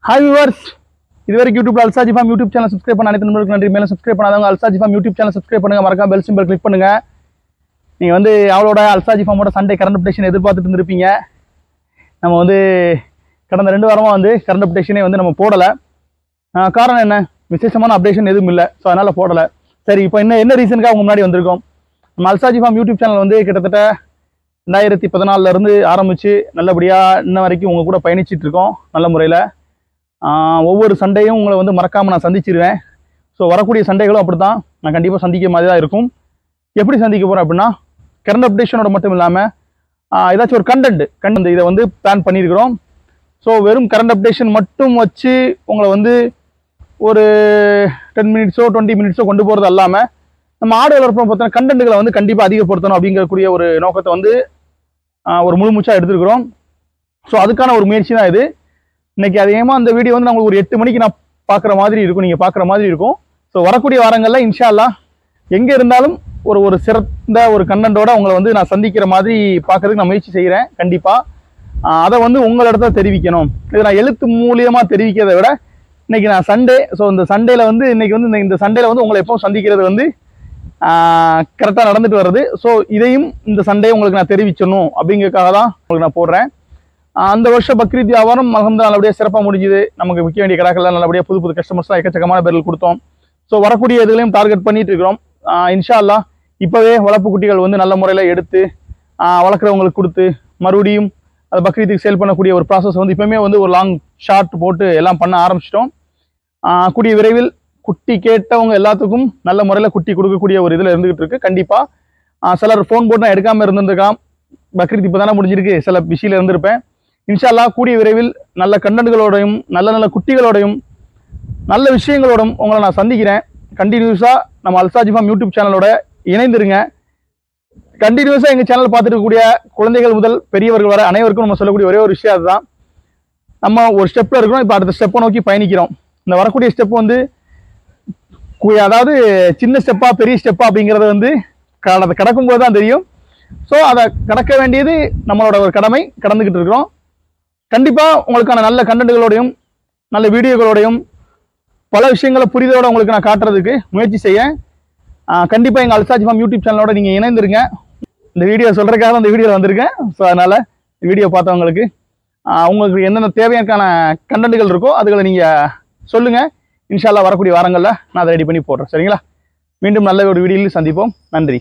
Hi viewers, இதுவரைக்கும் யூடியூப்ல அல்சாஜி form YouTube channel subscribe பண்ண அனைத்து நண்பர்களுக்கு நன்றி. மேலும் சப்ஸ்கிரைப் பண்ணாதவங்க அல்சாஜி ஃபார்ம் யூடியூப் சேனல் சப்ஸ்கிரைப் பண்ணுங்க, மறக்காம பெல் சிம்பல் கிளிக் பண்ணுங்க. நீங்க வந்து அவளோட அல்சாஜி ஃபார்மோட சண்டே கரண்ட் அப்டேஷன் எதிர்பார்த்துட்டு இருந்திருப்பீங்க. நம்ம வந்து கடந்த 2 வாரமா வந்து கரண்ட் அப்டேஷனே வந்து நம்ம போடல. காரணம் என்ன, விசேஷமான அப்டேஷன் எதுவும் இல்லை, ஸோ அதனால போடல. சரி, இப்போ என்ன ரீசனுக்காக உங்க முன்னாடி வந்திருக்கோம். நம்ம அல்சாஜி ஃபார்ம் யூடியூப் சேனல் வந்து கிட்டத்தட்ட 2014 இருந்து ஆரம்பிச்சு நல்லபடியா இன்ன வரைக்கும் உங்க கூட பயணிச்சுட்டு இருக்கோம் நல்ல முறையில். ஒவ்வொரு சண்டையும் உங்களை வந்து மறக்காமல் நான் சந்திச்சிருவேன். ஸோ வரக்கூடிய சண்டைகளும் அப்படி தான் நான் கண்டிப்பாக சந்திக்க மாதிரி தான் இருக்கும். எப்படி சந்திக்க போகிறேன் அப்படின்னா, கரண்ட் அப்டேஷனோட மட்டும் இல்லாமல் ஏதாச்சும் ஒரு கண்டென்ட் இதை வந்து பிளான் பண்ணியிருக்கிறோம். ஸோ வெறும் கரண்ட் அப்டேஷன் மட்டும் வச்சு உங்களை வந்து ஒரு 10 மினிட்ஸோ 20 மினிட்ஸோ கொண்டு போகிறது இல்லாமல், நம்ம ஆடு வளர்ப்பை பார்த்தோன்னா கண்டென்ட்டுகளை வந்து கண்டிப்பாக அதிகப்படுத்தணும் அப்படிங்கக்கூடிய ஒரு நோக்கத்தை வந்து ஒரு முழுமூச்சாக எடுத்துருக்கிறோம். ஸோ அதுக்கான ஒரு முயற்சி தான் இது. இன்னைக்கு அதிகமாக அந்த வீடியோ வந்து நம்மளுக்கு ஒரு 8 மணிக்கு நான் பார்க்குற மாதிரி இருக்கும், நீங்கள் பார்க்குற மாதிரி இருக்கும். ஸோ வரக்கூடிய வாரங்களில் இன்ஷா அல்லாஹ் எங்கே இருந்தாலும் ஒரு சிறந்த ஒரு கண்டென்ட்டோட உங்களை வந்து நான் சந்திக்கிற மாதிரி பார்க்கறதுக்கு நான் முயற்சி செய்கிறேன். கண்டிப்பாக அதை வந்து உங்களிடத்த தெரிவிக்கணும். இது நான் எழுத்து மூலியமாக தெரிவிக்கிறதை விட இன்னைக்கு நான் சண்டே, ஸோ இந்த சண்டேல வந்து இன்னைக்கு வந்து இந்த சண்டேல வந்து உங்களை எப்பவும் சந்திக்கிறது வந்து கரெக்டாக நடந்துட்டு வருது. ஸோ இதையும் இந்த சண்டே உங்களுக்கு நான் தெரிவிச்சணும் அப்படிங்கிறதுக்காக தான் உங்களுக்கு நான் போடுறேன். அந்த வருஷம் பக்ரீத் வியாபாரம் அல்ஹம்துலில்லாஹ் நல்லபடியாக சிறப்பாக முடிஞ்சுது. நமக்கு விற்க வேண்டிய கடைகள்லாம் நல்லபடியாக புது கஸ்டமர்ஸ்லாம் எக்கச்சக்கமான பேர்கள் கொடுத்தோம். ஸோ வரக்கூடிய இதுலையும் டார்கெட் பண்ணிட்டு இருக்கிறோம். இன்ஷா அல்லாஹ் இப்போவே வளர்ப்பு குட்டிகள் வந்து நல்ல முறையில் எடுத்து வளர்க்குறவங்களுக்கு கொடுத்து மறுபடியும் அது பக்ரீத்துக்கு சேல் பண்ணக்கூடிய ஒரு ப்ராசஸ் வந்து இப்போவுமே வந்து ஒரு லாங் ஷார்ட் போட்டு எல்லாம் பண்ண ஆரம்பிச்சிட்டோம். கூடிய விரைவில் குட்டி கேட்டவங்க எல்லாத்துக்கும் நல்ல முறையில் குட்டி கொடுக்கக்கூடிய ஒரு இதில் இருந்துகிட்டு இருக்கு. கண்டிப்பாக சிலர் ஃபோன் போட்டு நான் எடுக்காமல் இருந்திருக்கான். பக்ரீத் இப்போ தானே முடிஞ்சிருக்கு, சில பிஸியில் இருந்திருப்பேன். இன்ஷா அல்லாஹ் கூடிய விரைவில் நல்ல கண்டென்ட்களோடையும் நல்ல குட்டிகளோடையும் நல்ல விஷயங்களோடும் உங்களை நான் சந்திக்கிறேன். கண்டினியூஸாக நம்ம அல்சாஜி ஃபார்ம் யூடியூப் சேனலோட இணைந்துருங்க. கண்டினியூஸாக எங்கள் சேனல் பார்த்துருக்கக்கூடிய குழந்தைகள் முதல் பெரியவர்கள் வர அனைவருக்கும் நம்ம சொல்லக்கூடிய ஒரே ஒரு விஷயம் அதுதான். நம்ம ஒரு ஸ்டெப்பில் இருக்கிறோம், இப்போ அடுத்த ஸ்டெப்பை நோக்கி பயணிக்கிறோம். இந்த வரக்கூடிய ஸ்டெப் வந்து அதாவது சின்ன ஸ்டெப்பா பெரிய ஸ்டெப்பா அப்படிங்கிறது வந்து அதை கடக்கும்போது தான் தெரியும். ஸோ அதை கடக்க வேண்டியது நம்மளோட ஒரு கடமை, கடந்துக்கிட்டு இருக்கிறோம். கண்டிப்பாக உங்களுக்கான நல்ல கண்டென்ட்களோடையும் நல்ல வீடியோகளோடையும் பல விஷயங்களை புரிதலோட உங்களுக்கு நான் காட்டுறதுக்கு முயற்சி செய்ய கண்டிப்பாக எங்கள் அல்சாஜி ஃபார்ம் யூடியூப் சேனலோட நீங்கள் இணைந்துருங்க. இந்த வீடியோ சொல்கிறதுக்காக அந்த வீடியோவில் வந்திருக்கேன். ஸோ அதனால் வீடியோ பார்த்தவங்களுக்கு உங்களுக்கு என்னென்ன தேவையான கண்டென்ட்கள் இருக்கோ அதுகளை நீங்கள் சொல்லுங்கள். இன்ஷா அல்லாஹ் வரக்கூடிய வாரங்களில் நான் அதை ரெடி பண்ணி போடுறேன். சரிங்களா? மீண்டும் நல்ல ஒரு வீடியோவில் சந்திப்போம். நன்றி.